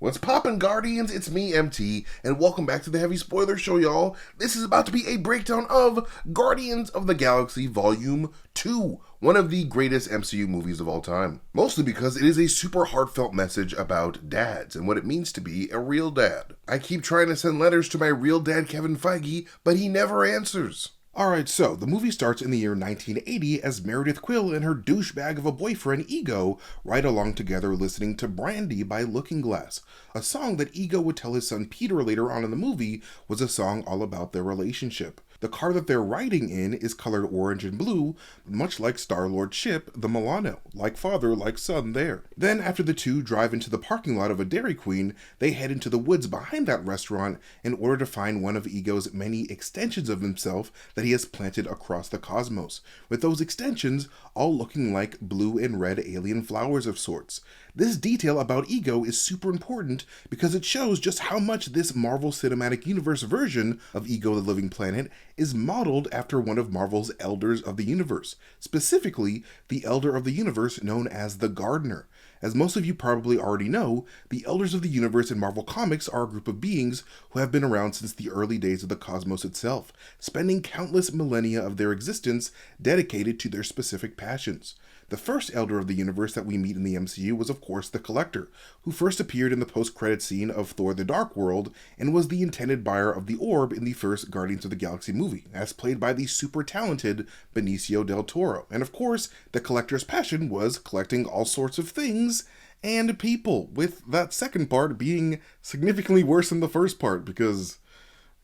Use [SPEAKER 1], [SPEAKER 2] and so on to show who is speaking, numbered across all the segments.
[SPEAKER 1] What's poppin', Guardians? It's me, MT, and welcome back to the Heavy Spoiler Show, y'all. This is about to be a breakdown of Guardians of the Galaxy Volume 2, one of the greatest MCU movies of all time. Mostly because it is a super heartfelt message about dads and what it means to be a real dad. I keep trying to send letters to my real dad, Kevin Feige, but he never answers. Alright, so the movie starts in the year 1980 as Meredith Quill and her douchebag of a boyfriend, Ego, ride along together listening to Brandy by Looking Glass, a song that Ego would tell his son Peter later on in the movie was a song all about their relationship. The car that they're riding in is colored orange and blue, much like Star-Lord's ship, the Milano, like father, like son there. Then, after the two drive into the parking lot of a Dairy Queen, they head into the woods behind that restaurant in order to find one of Ego's many extensions of himself that he has planted across the cosmos, with those extensions all looking like blue and red alien flowers of sorts. This detail about Ego is super important because it shows just how much this Marvel Cinematic Universe version of Ego the Living Planet is modeled after one of Marvel's Elders of the Universe, specifically the Elder of the Universe known as the Gardener. As most of you probably already know, the Elders of the Universe in Marvel Comics are a group of beings who have been around since the early days of the cosmos itself, spending countless millennia of their existence dedicated to their specific passions. The first Elder of the Universe that we meet in the MCU was of course the Collector, who first appeared in the post-credit scene of Thor the Dark World and was the intended buyer of the orb in the first Guardians of the Galaxy movie, as played by the super talented Benicio del Toro. And of course, the Collector's passion was collecting all sorts of things and people, with that second part being significantly worse than the first part because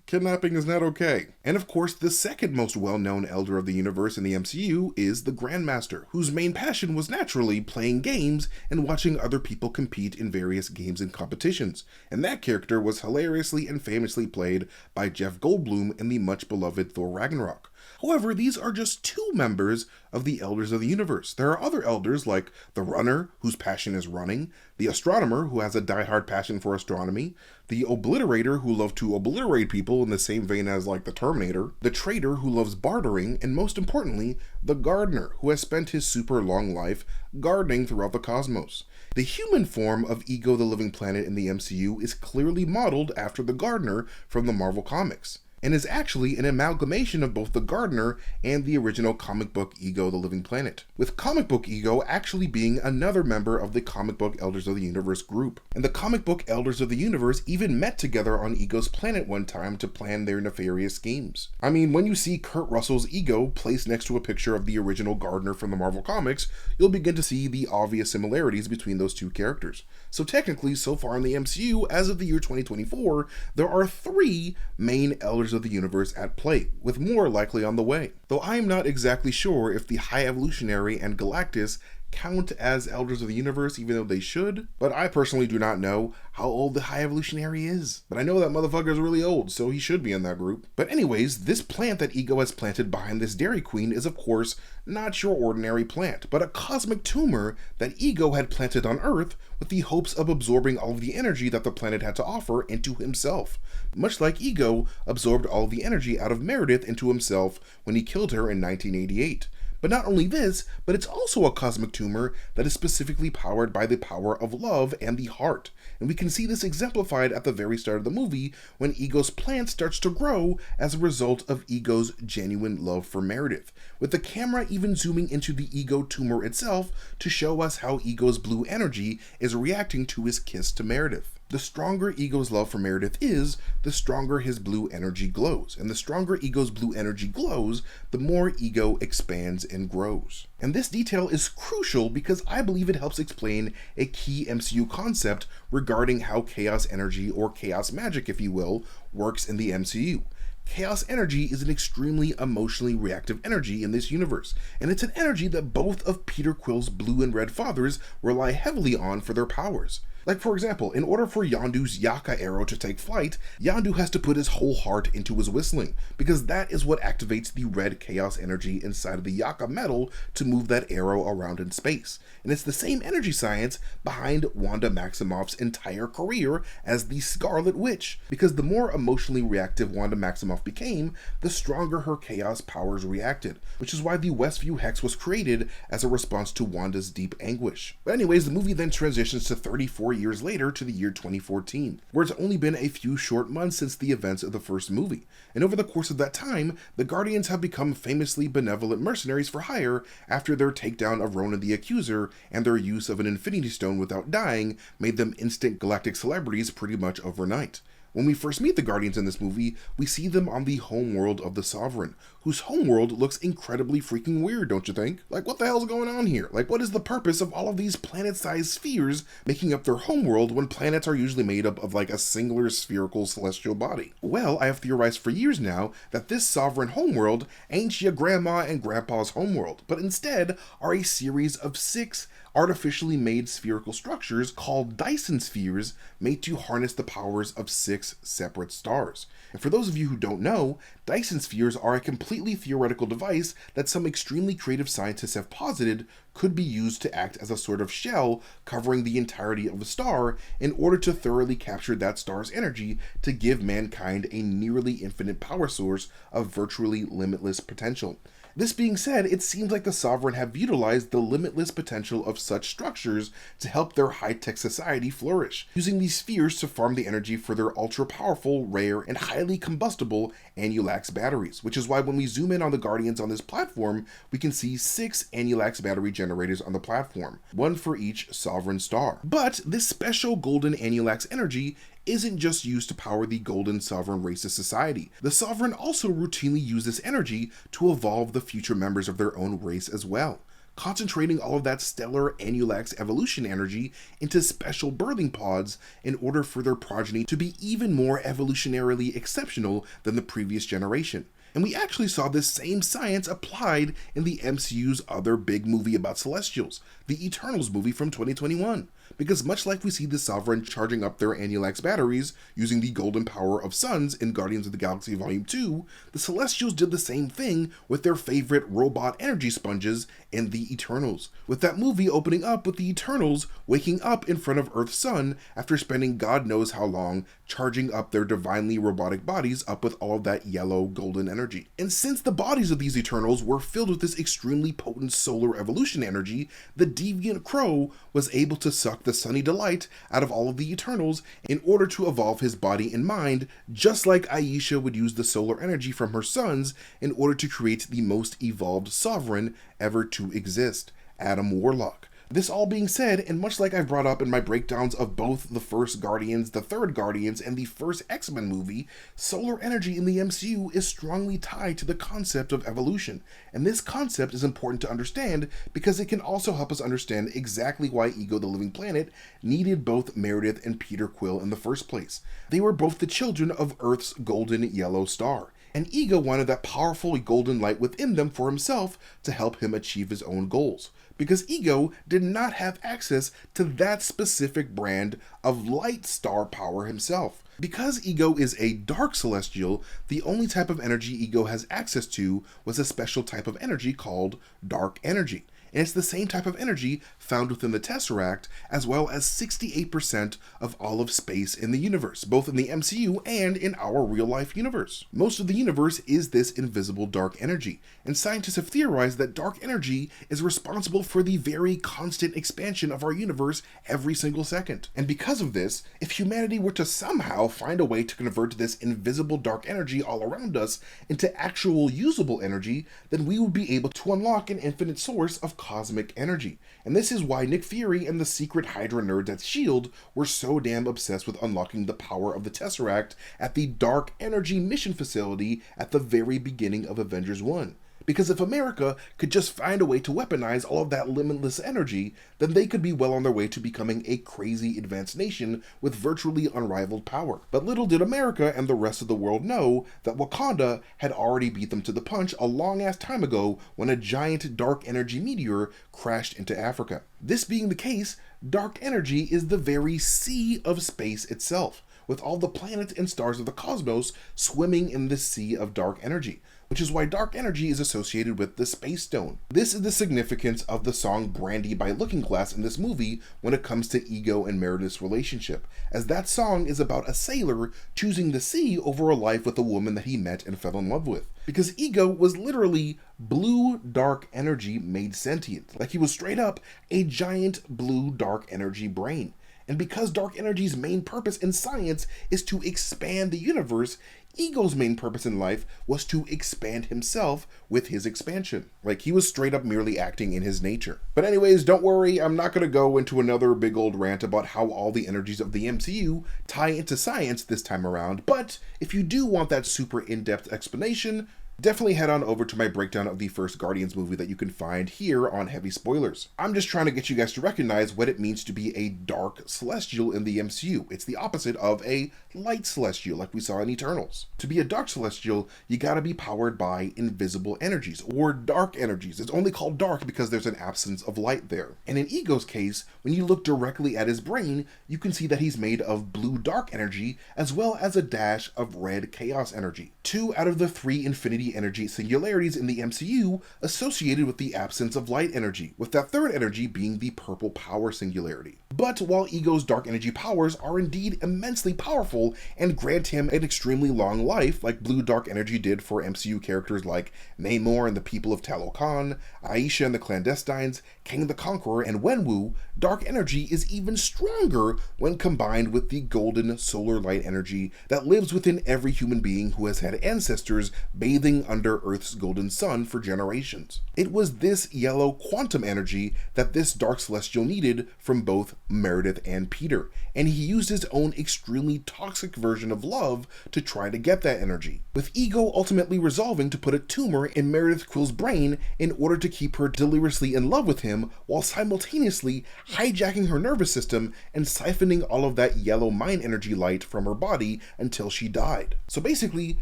[SPEAKER 1] kidnapping is not okay. And of course, the second most well-known Elder of the Universe in the MCU is the Grandmaster, whose main passion was naturally playing games and watching other people compete in various games and competitions. And that character was hilariously and famously played by Jeff Goldblum in the much-beloved Thor Ragnarok. However, these are just two members of the Elders of the Universe. There are other Elders like the Runner, whose passion is running, the Astronomer, who has a die-hard passion for astronomy, the Obliterator, who loves to obliterate people in the same vein as like the Terminator, the Trader, who loves bartering, and most importantly, the Gardener, who has spent his super long life gardening throughout the cosmos. The human form of Ego the Living Planet in the MCU is clearly modeled after the Gardener from the Marvel Comics, and is actually an amalgamation of both the Gardener and the original comic book Ego the Living Planet, with comic book Ego actually being another member of the comic book Elders of the Universe group. And the comic book Elders of the Universe even met together on Ego's planet one time to plan their nefarious schemes. I mean, when you see Kurt Russell's Ego placed next to a picture of the original Gardener from the Marvel Comics, you'll begin to see the obvious similarities between those two characters. So technically, so far in the MCU, as of the year 2024, there are 3 main Elders of the Universe at play, with more likely on the way. Though I am not exactly sure if the High Evolutionary and Galactus count as Elders of the Universe, even though they should, but I personally do not know how old the High Evolutionary is. But I know that motherfucker is really old, so he should be in that group. But anyways, this plant that Ego has planted behind this Dairy Queen is of course not your ordinary plant, but a cosmic tumor that Ego had planted on Earth with the hopes of absorbing all of the energy that the planet had to offer into himself, much like Ego absorbed all of the energy out of Meredith into himself when he killed her in 1988. But not only this, but it's also a cosmic tumor that is specifically powered by the power of love and the heart. And we can see this exemplified at the very start of the movie when Ego's plant starts to grow as a result of Ego's genuine love for Meredith, with the camera even zooming into the Ego tumor itself to show us how Ego's blue energy is reacting to his kiss to Meredith. The stronger Ego's love for Meredith is, the stronger his blue energy glows. And the stronger Ego's blue energy glows, the more Ego expands and grows. And this detail is crucial because I believe it helps explain a key MCU concept regarding how chaos energy, or chaos magic if you will, works in the MCU. Chaos energy is an extremely emotionally reactive energy in this universe, and it's an energy that both of Peter Quill's blue and red fathers rely heavily on for their powers. Like for example, in order for Yondu's Yaka arrow to take flight, Yondu has to put his whole heart into his whistling, because that is what activates the red chaos energy inside of the Yaka metal to move that arrow around in space. And it's the same energy science behind Wanda Maximoff's entire career as the Scarlet Witch, because the more emotionally reactive Wanda Maximoff became, the stronger her chaos powers reacted, which is why the Westview Hex was created as a response to Wanda's deep anguish. But anyways, the movie then transitions to 34 years later to the year 2014, where it's only been a few short months since the events of the first movie. And over the course of that time, the Guardians have become famously benevolent mercenaries for hire after their takedown of Ronan the Accuser and their use of an Infinity Stone without dying made them instant galactic celebrities pretty much overnight. When we first meet the Guardians in this movie, we see them on the homeworld of the Sovereign, whose homeworld looks incredibly freaking weird, don't you think? Like, what the hell's going on here? Like, what is the purpose of all of these planet-sized spheres making up their homeworld when planets are usually made up of like a singular spherical celestial body? Well, I have theorized for years now that this Sovereign homeworld ain't your grandma and grandpa's homeworld, but instead are a series of 6 artificially made spherical structures called Dyson spheres made to harness the powers of 6 separate stars. And for those of you who don't know, Dyson spheres are a completely theoretical device that some extremely creative scientists have posited could be used to act as a sort of shell covering the entirety of a star in order to thoroughly capture that star's energy to give mankind a nearly infinite power source of virtually limitless potential. This being said, it seems like the Sovereign have utilized the limitless potential of such structures to help their high-tech society flourish, using these spheres to farm the energy for their ultra-powerful, rare, and highly combustible Annulax batteries, which is why when we zoom in on the Guardians on this platform, we can see 6 Annulax battery generators on the platform, 1 for each Sovereign star. But this special golden Annulax energy isn't just used to power the golden Sovereign race of society. The Sovereign also routinely use this energy to evolve the future members of their own race as well, concentrating all of that stellar Annulax evolution energy into special birthing pods in order for their progeny to be even more evolutionarily exceptional than the previous generation. And we actually saw this same science applied in the MCU's other big movie about Celestials, the Eternals movie from 2021. Because much like we see the Sovereign charging up their Annulax batteries using the golden power of suns in Guardians of the Galaxy Volume 2, the Celestials did the same thing with their favorite robot energy sponges in the Eternals, with that movie opening up with the Eternals waking up in front of Earth's sun after spending God knows how long charging up their divinely robotic bodies up with all of that yellow golden energy. And since the bodies of these Eternals were filled with this extremely potent solar evolution energy, the deviant Crow was able to suck the sunny delight out of all of the Eternals in order to evolve his body and mind, just like Aisha would use the solar energy from her sons in order to create the most evolved Sovereign ever to exist, Adam Warlock. This all being said, and much like I've brought up in my breakdowns of both the first Guardians, the third Guardians, and the first X-Men movie, solar energy in the MCU is strongly tied to the concept of evolution. And this concept is important to understand because it can also help us understand exactly why Ego the Living Planet needed both Meredith and Peter Quill in the first place. They were both the children of Earth's golden yellow star, and Ego wanted that powerful golden light within them for himself to help him achieve his own goals, because Ego did not have access to that specific brand of light star power himself. Because Ego is a dark celestial, the only type of energy Ego has access to was a special type of energy called dark energy. And it's the same type of energy found within the Tesseract, as well as 68% of all of space in the universe, both in the MCU and in our real-life universe. Most of the universe is this invisible dark energy, and scientists have theorized that dark energy is responsible for the very constant expansion of our universe every single second. And because of this, if humanity were to somehow find a way to convert this invisible dark energy all around us into actual usable energy, then we would be able to unlock an infinite source of cosmic energy. And this is why Nick Fury and the secret Hydra nerds at S.H.I.E.L.D. were so damn obsessed with unlocking the power of the Tesseract at the Dark Energy Mission Facility at the very beginning of Avengers 1. Because if America could just find a way to weaponize all of that limitless energy, then they could be well on their way to becoming a crazy advanced nation with virtually unrivaled power. But little did America and the rest of the world know that Wakanda had already beat them to the punch a long-ass time ago when a giant dark energy meteor crashed into Africa. This being the case, dark energy is the very sea of space itself, with all the planets and stars of the cosmos swimming in this sea of dark energy, which is why dark energy is associated with the Space Stone. This is the significance of the song Brandy by Looking Glass in this movie when it comes to Ego and Meredith's relationship, as that song is about a sailor choosing the sea over a life with a woman that he met and fell in love with. Because Ego was literally blue dark energy made sentient, like he was straight up a giant blue dark energy brain. And because dark energy's main purpose in science is to expand the universe, Ego's main purpose in life was to expand himself with his expansion. Like, he was straight up merely acting in his nature. But anyways, don't worry, I'm not going to go into another big old rant about how all the energies of the MCU tie into science this time around, but if you do want that super in-depth explanation, definitely head on over to my breakdown of the first Guardians movie that you can find here on Heavy Spoilers. I'm just trying to get you guys to recognize what it means to be a dark celestial in the MCU. It's the opposite of a light celestial like we saw in Eternals. To be a dark celestial, you gotta be powered by invisible energies, or dark energies. It's only called dark because there's an absence of light there. And in Ego's case, when you look directly at his brain, you can see that he's made of blue dark energy as well as a dash of red chaos energy. 2 out of the 3 infinity energy singularities in the MCU associated with the absence of light energy, with that third energy being the purple power singularity. But while Ego's dark energy powers are indeed immensely powerful and grant him an extremely long life, like blue dark energy did for MCU characters like Namor and the people of Talokan, Aisha and the Clandestines, Kang the Conqueror, and Wenwu, dark energy is even stronger when combined with the golden solar light energy that lives within every human being who has had ancestors bathing under Earth's golden sun for generations. It was this yellow quantum energy that this dark celestial needed from both Meredith and Peter, and he used his own extremely toxic version of love to try to get that energy, with Ego ultimately resolving to put a tumor in Meredith Quill's brain in order to keep her deliriously in love with him while simultaneously hijacking her nervous system and siphoning all of that yellow mind energy light from her body until she died. So basically,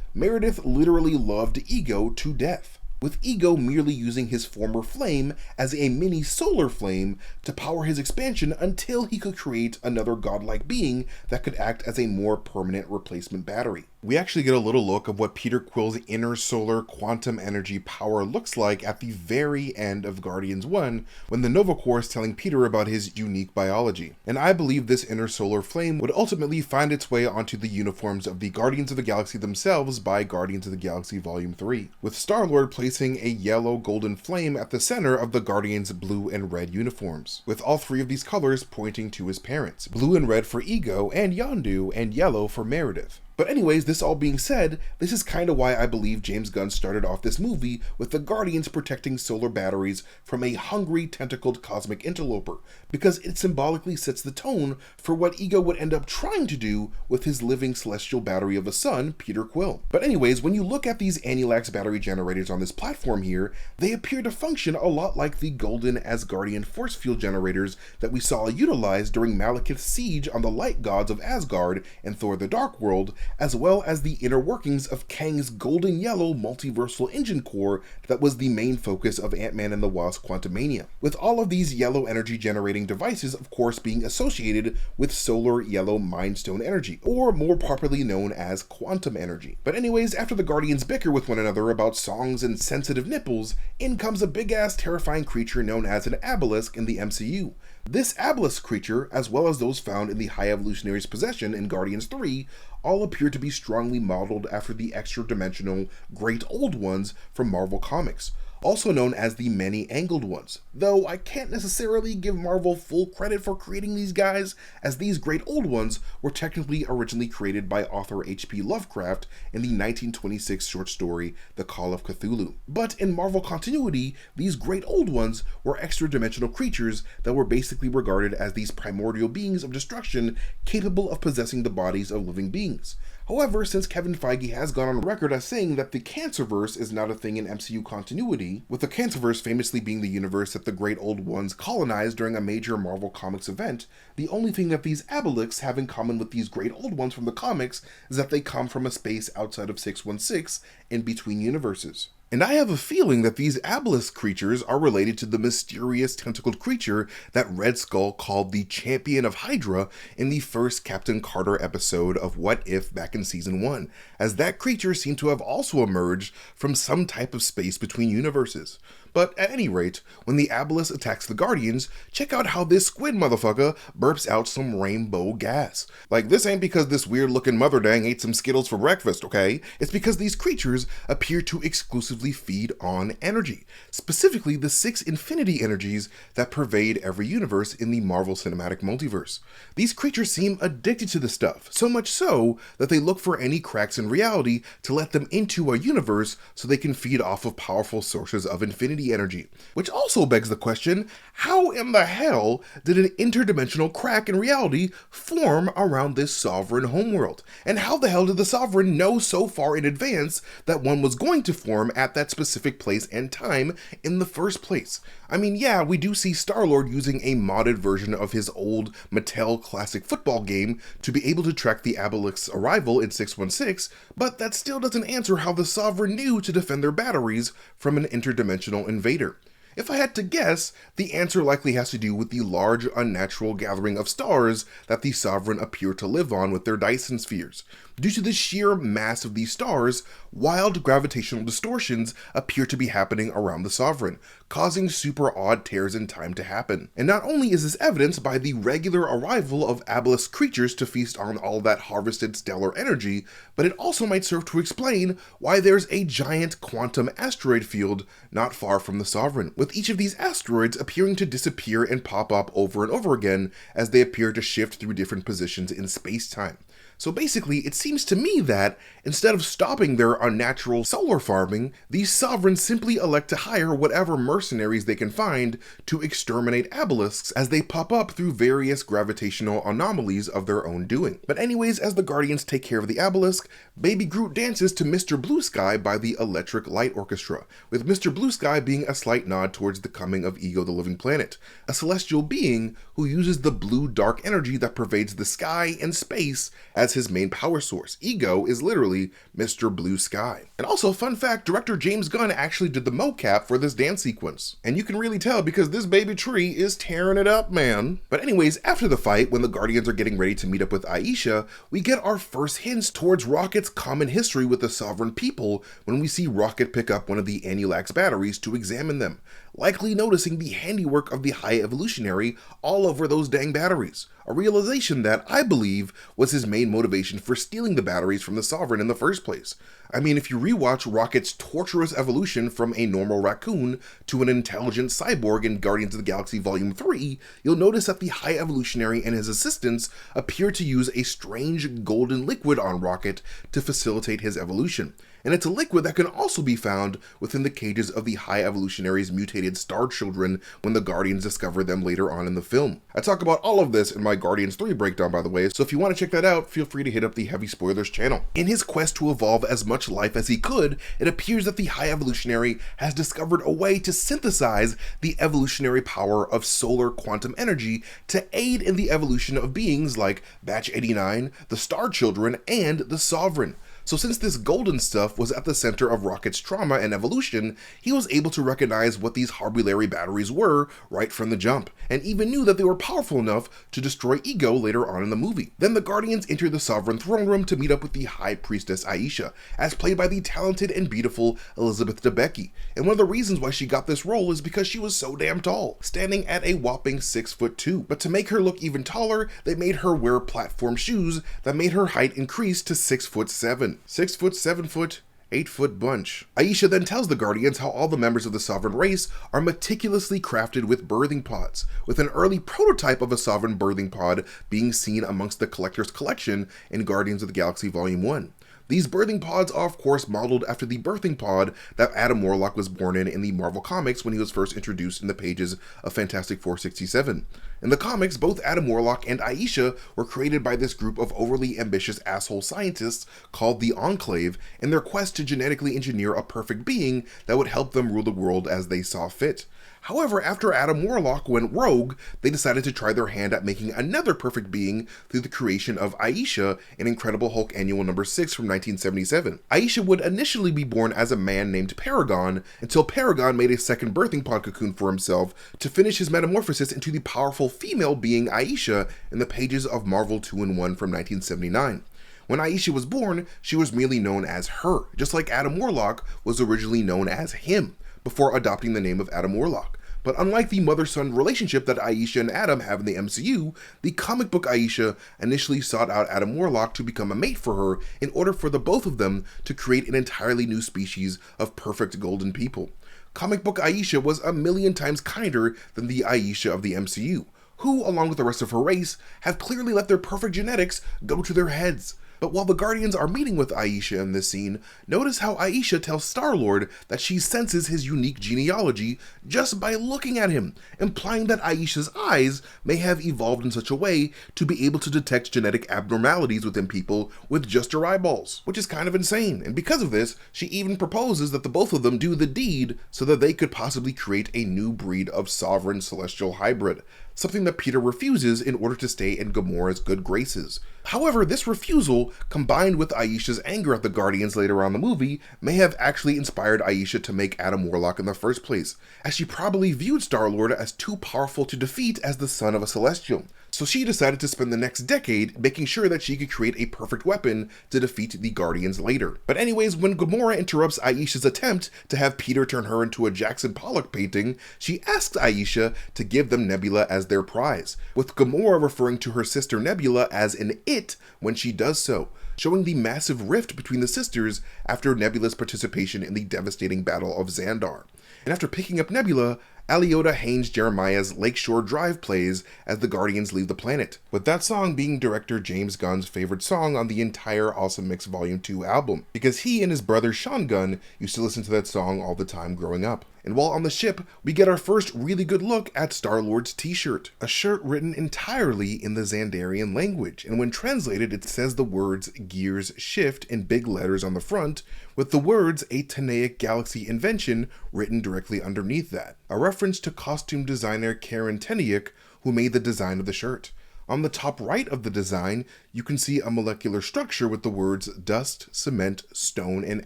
[SPEAKER 1] Meredith literally loved Ego to death, with Ego merely using his former flame as a mini solar flame to power his expansion until he could create another godlike being that could act as a more permanent replacement battery. We actually get a little look of what Peter Quill's inner solar quantum energy power looks like at the very end of Guardians 1, when the Nova Corps is telling Peter about his unique biology. And I believe this inner solar flame would ultimately find its way onto the uniforms of the Guardians of the Galaxy themselves by Guardians of the Galaxy Volume 3, with Star-Lord placing a yellow golden flame at the center of the Guardians' blue and red uniforms, with all 3 of these colors pointing to his parents, blue and red for Ego and Yondu, and yellow for Meredith. But anyways, this all being said, this is kind of why I believe James Gunn started off this movie with the Guardians protecting solar batteries from a hungry, tentacled cosmic interloper, because it symbolically sets the tone for what Ego would end up trying to do with his living celestial battery of a son, Peter Quill. But anyways, when you look at these Annilax battery generators on this platform here, they appear to function a lot like the golden Asgardian force field generators that we saw utilized during Malekith's siege on the light gods of Asgard and Thor the Dark World, as well as the inner workings of Kang's golden yellow multiversal engine core that was the main focus of Ant-Man and the Wasp: Quantumania, with all of these yellow energy generating devices of course being associated with solar yellow mind stone energy, or more properly known as quantum energy. But anyways, after the Guardians bicker with one another about songs and sensitive nipples, in comes a big ass terrifying creature known as an abelisk in the MCU. This abelisk creature, as well as those found in the High Evolutionary's possession in Guardians 3, all appear to be strongly modeled after the extra-dimensional Great Old Ones from Marvel Comics, also known as the Many-Angled Ones, though I can't necessarily give Marvel full credit for creating these guys, as these Great Old Ones were technically originally created by author H.P. Lovecraft in the 1926 short story The Call of Cthulhu. But in Marvel continuity, these Great Old Ones were extra-dimensional creatures that were basically regarded as these primordial beings of destruction capable of possessing the bodies of living beings. However, since Kevin Feige has gone on record as saying that the Cancerverse is not a thing in MCU continuity, with the Cancerverse famously being the universe that the Great Old Ones colonized during a major Marvel Comics event, the only thing that these abelisks have in common with these Great Old Ones from the comics is that they come from a space outside of 616 in between universes. And I have a feeling that these abelisk creatures are related to the mysterious tentacled creature that Red Skull called the Champion of Hydra in the first Captain Carter episode of What If back in Season 1, as that creature seemed to have also emerged from some type of space between universes. But at any rate, when the abelisk attacks the Guardians, check out how this squid motherfucker burps out some rainbow gas. Like, this ain't because this weird looking mother dang ate some Skittles for breakfast, okay? It's because these creatures appear to exclusively feed on energy, specifically the 6 infinity energies that pervade every universe in the Marvel Cinematic Multiverse. These creatures seem addicted to the stuff, so much so that they look for any cracks in reality to let them into a universe so they can feed off of powerful sources of infinity energy. Which also begs the question, how in the hell did an interdimensional crack in reality form around this sovereign homeworld? And how the hell did the sovereign know so far in advance that one was going to form at that specific place and time in the first place? I mean, yeah, we do see Star-Lord using a modded version of his old Mattel classic football game to be able to track the abelisk's arrival in 616, but that still doesn't answer how the Sovereign knew to defend their batteries from an interdimensional invader. If I had to guess, the answer likely has to do with the large unnatural gathering of stars that the Sovereign appear to live on with their Dyson spheres. Due to the sheer mass of these stars, wild gravitational distortions appear to be happening around the Sovereign, causing super odd tears in time to happen. And not only is this evidenced by the regular arrival of abelisk creatures to feast on all that harvested stellar energy, but it also might serve to explain why there's a giant quantum asteroid field not far from the Sovereign, with each of these asteroids appearing to disappear and pop up over and over again as they appear to shift through different positions in space-time. So basically, it seems to me that, instead of stopping their unnatural solar farming, these sovereigns simply elect to hire whatever mercenaries they can find to exterminate abelisks as they pop up through various gravitational anomalies of their own doing. But anyways, as the Guardians take care of the abelisk, Baby Groot dances to Mr. Blue Sky by the Electric Light Orchestra, with Mr. Blue Sky being a slight nod towards the coming of Ego the Living Planet, a celestial being who uses the blue dark energy that pervades the sky and space as his main power source. Ego is literally Mr. Blue Sky. And also, fun fact, director James Gunn actually did the mocap for this dance sequence. And you can really tell because this baby tree is tearing it up, man. But anyways, after the fight, when the Guardians are getting ready to meet up with Aisha, we get our first hints towards Rocket's common history with the Sovereign people when we see Rocket pick up one of the Annulax batteries to examine them, likely noticing the handiwork of the High Evolutionary all over those dang batteries. A realization that, I believe, was his main motivation for stealing the batteries from the Sovereign in the first place. I mean, if you rewatch Rocket's torturous evolution from a normal raccoon to an intelligent cyborg in Guardians of the Galaxy Volume 3, you'll notice that the High Evolutionary and his assistants appear to use a strange golden liquid on Rocket to facilitate his evolution. And it's a liquid that can also be found within the cages of the High Evolutionary's mutated star children when the Guardians discover them later on in the film. I talk about all of this in my Guardians 3 breakdown, by the way, so if you want to check that out, feel free to hit up the Heavy Spoilers channel. In his quest to evolve as much life as he could, it appears that the High Evolutionary has discovered a way to synthesize the evolutionary power of solar quantum energy to aid in the evolution of beings like Batch 89, the Star Children, and the Sovereign. So since this golden stuff was at the center of Rocket's trauma and evolution, he was able to recognize what these Harbulary batteries were right from the jump, and even knew that they were powerful enough to destroy Ego later on in the movie. Then the Guardians enter the Sovereign throne room to meet up with the High Priestess Aisha, as played by the talented and beautiful Elizabeth Debicki, and one of the reasons why she got this role is because she was so damn tall, standing at a whopping 6'2". But to make her look even taller, they made her wear platform shoes that made her height increase to 6'7". 6 foot, 7 foot, 8 foot bunch. Aisha then tells the Guardians how all the members of the Sovereign race are meticulously crafted with birthing pods, with an early prototype of a Sovereign birthing pod being seen amongst the Collector's Collection in Guardians of the Galaxy Volume 1. These birthing pods are of course modeled after the birthing pod that Adam Warlock was born in the Marvel Comics when he was first introduced in the pages of Fantastic Four 67. In the comics, both Adam Warlock and Aisha were created by this group of overly ambitious asshole scientists called the Enclave in their quest to genetically engineer a perfect being that would help them rule the world as they saw fit. However, after Adam Warlock went rogue, they decided to try their hand at making another perfect being through the creation of Aisha in Incredible Hulk Annual number 6 from 1977. Aisha would initially be born as a man named Paragon, until Paragon made a second birthing pod cocoon for himself to finish his metamorphosis into the powerful female being Aisha in the pages of Marvel 2-in-1 from 1979. When Aisha was born, she was merely known as her, just like Adam Warlock was originally known as him. before adopting the name of Adam Warlock. But unlike the mother-son relationship that Aisha and Adam have in the MCU, the comic book Aisha initially sought out Adam Warlock to become a mate for her in order for the both of them to create an entirely new species of perfect golden people. Comic book Aisha was a million times kinder than the Aisha of the MCU, who, along with the rest of her race, have clearly let their perfect genetics go to their heads. But while the Guardians are meeting with Aisha in this scene, notice how Aisha tells Star-Lord that she senses his unique genealogy just by looking at him, implying that Aisha's eyes may have evolved in such a way to be able to detect genetic abnormalities within people with just her eyeballs, which is kind of insane. And because of this, she even proposes that the both of them do the deed so that they could possibly create a new breed of sovereign celestial hybrid, something that Peter refuses in order to stay in Gamora's good graces. However, this refusal, combined with Aisha's anger at the Guardians later on in the movie, may have actually inspired Aisha to make Adam Warlock in the first place, as she probably viewed Star-Lord as too powerful to defeat as the son of a Celestial. So she decided to spend the next decade making sure that she could create a perfect weapon to defeat the Guardians later. But anyways, when Gamora interrupts Aisha's attempt to have Peter turn her into a Jackson Pollock painting, she asks Aisha to give them Nebula as their prize, with Gamora referring to her sister Nebula as an it when she does so, showing the massive rift between the sisters after Nebula's participation in the devastating Battle of Xandar. And after picking up Nebula, Aliota Haynes Jeremiah's Lakeshore Drive plays as the Guardians leave the planet, with that song being director James Gunn's favorite song on the entire Awesome Mix Volume 2 album, because he and his brother Sean Gunn used to listen to that song all the time growing up. And while on the ship, we get our first really good look at Star-Lord's t-shirt, a shirt written entirely in the Xandarian language, and when translated it says the words "Gears Shift" in big letters on the front, with the words "A Tanaic Galaxy Invention" written directly underneath that, a reference to costume designer Karen Tanaic, who made the design of the shirt. On the top right of the design, you can see a molecular structure with the words dust, cement, stone, and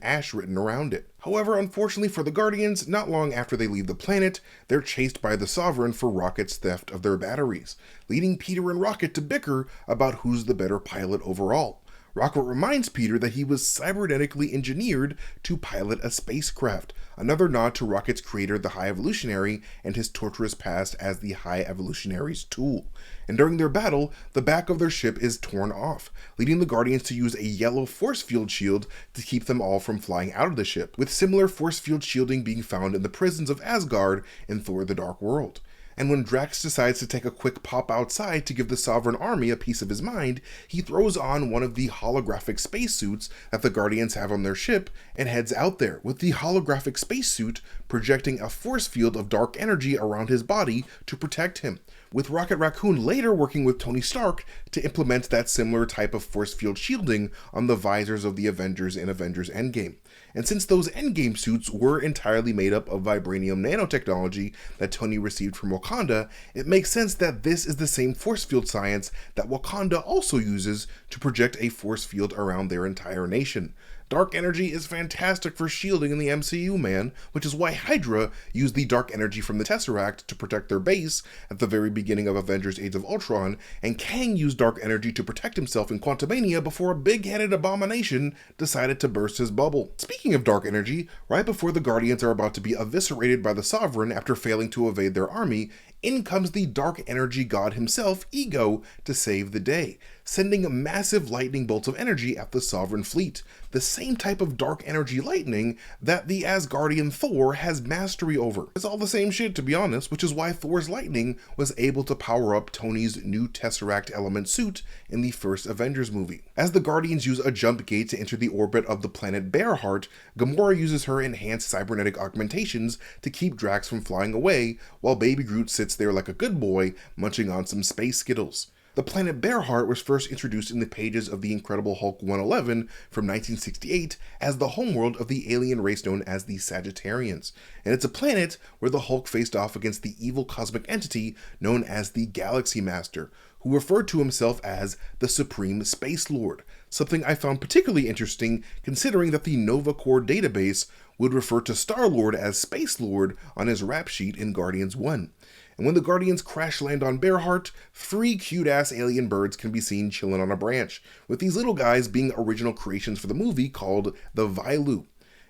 [SPEAKER 1] ash written around it. However, unfortunately for the Guardians, not long after they leave the planet, they're chased by the Sovereign for Rocket's theft of their batteries, leading Peter and Rocket to bicker about who's the better pilot overall. Rocket reminds Peter that he was cybernetically engineered to pilot a spacecraft, another nod to Rocket's creator, the High Evolutionary, and his torturous past as the High Evolutionary's tool. And during their battle, the back of their ship is torn off, leading the Guardians to use a yellow force field shield to keep them all from flying out of the ship, with similar force field shielding being found in the prisons of Asgard in Thor: The Dark World. And when Drax decides to take a quick pop outside to give the Sovereign Army a piece of his mind, he throws on one of the holographic spacesuits that the Guardians have on their ship and heads out there, with the holographic spacesuit projecting a force field of dark energy around his body to protect him, with Rocket Raccoon later working with Tony Stark to implement that similar type of force field shielding on the visors of the Avengers in Avengers Endgame. And since those Endgame suits were entirely made up of vibranium nanotechnology that Tony received from Wakanda, it makes sense that this is the same force field science that Wakanda also uses to project a force field around their entire nation. Dark energy is fantastic for shielding in the MCU, man, which is why Hydra used the dark energy from the Tesseract to protect their base at the very beginning of Avengers Age of Ultron, and Kang used dark energy to protect himself in Quantumania before a big-headed abomination decided to burst his bubble. Speaking of dark energy, right before the Guardians are about to be eviscerated by the Sovereign after failing to evade their army, in comes the dark energy god himself, Ego, to save the day, sending massive lightning bolts of energy at the Sovereign fleet, the same type of dark energy lightning that the Asgardian Thor has mastery over. It's all the same shit, to be honest, which is why Thor's lightning was able to power up Tony's new Tesseract element suit in the first Avengers movie. As the Guardians use a jump gate to enter the orbit of the planet Bearheart, Gamora uses her enhanced cybernetic augmentations to keep Drax from flying away, while Baby Groot sits there like a good boy, munching on some space Skittles. The planet Bearheart was first introduced in the pages of The Incredible Hulk 111 from 1968 as the homeworld of the alien race known as the Sagittarians, and it's a planet where the Hulk faced off against the evil cosmic entity known as the Galaxy Master, who referred to himself as the Supreme Space Lord, something I found particularly interesting considering that the Nova Corps database would refer to Star-Lord as Space Lord on his rap sheet in Guardians 1. And when the Guardians crash land on Bearheart, 3 cute-ass alien birds can be seen chilling on a branch, with these little guys being original creations for the movie called the Vailu.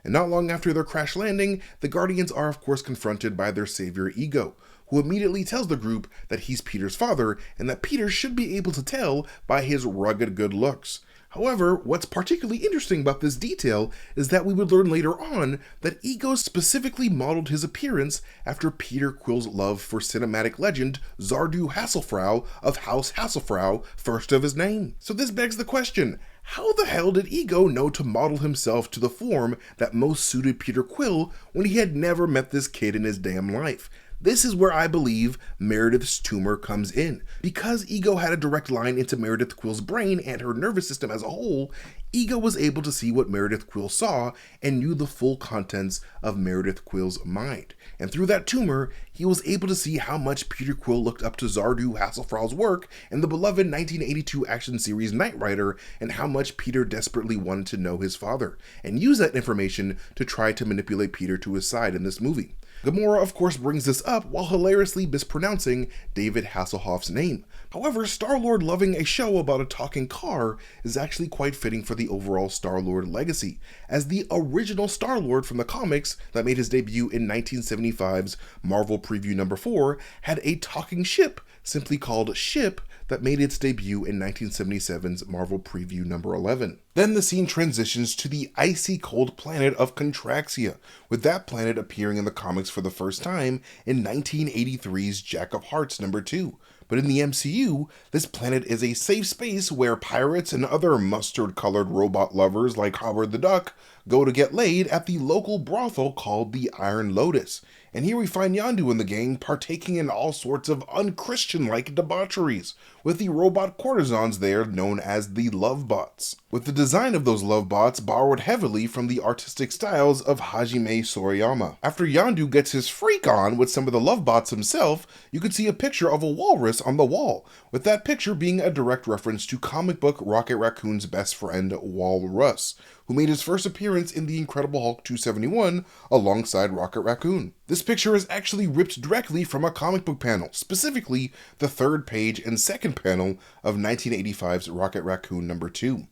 [SPEAKER 1] And not long after their crash landing, the Guardians are of course confronted by their savior Ego, who immediately tells the group that he's Peter's father and that Peter should be able to tell by his rugged good looks. However, what's particularly interesting about this detail is that we would learn later on that Ego specifically modeled his appearance after Peter Quill's love for cinematic legend Zardu Hasselfrau of House Hasselfrau, first of his name. So this begs the question, how the hell did Ego know to model himself to the form that most suited Peter Quill when he had never met this kid in his damn life? This is where I believe Meredith's tumor comes in. Because Ego had a direct line into Meredith Quill's brain and her nervous system as a whole, Ego was able to see what Meredith Quill saw and knew the full contents of Meredith Quill's mind. And through that tumor, he was able to see how much Peter Quill looked up to Zardu Hasselfrau's work in the beloved 1982 action series Knight Rider, and how much Peter desperately wanted to know his father, and use that information to try to manipulate Peter to his side in this movie. Gamora of course brings this up while hilariously mispronouncing David Hasselhoff's name. However, Star-Lord loving a show about a talking car is actually quite fitting for the overall Star-Lord legacy, as the original Star-Lord from the comics that made his debut in 1975's Marvel Preview number 4 had a talking ship simply called Ship that made its debut in 1977's Marvel Preview number 11. Then the scene transitions to the icy cold planet of Contraxia, with that planet appearing in the comics for the first time in 1983's Jack of Hearts number 2. But in the MCU, this planet is a safe space where pirates and other mustard-colored robot lovers like Howard the Duck go to get laid at the local brothel called the Iron Lotus. And here we find Yondu and the gang partaking in all sorts of unchristian-like debaucheries, with the robot courtesans there known as the Lovebots, with the design of those Lovebots borrowed heavily from the artistic styles of Hajime Sorayama. After Yondu gets his freak on with some of the Lovebots himself, you can see a picture of a walrus on the wall, with that picture being a direct reference to comic book Rocket Raccoon's best friend, Walrus, who made his first appearance in The Incredible Hulk 271 alongside Rocket Raccoon. This picture is actually ripped directly from a comic book panel, specifically the third page and second panel of 1985's Rocket Raccoon number 2.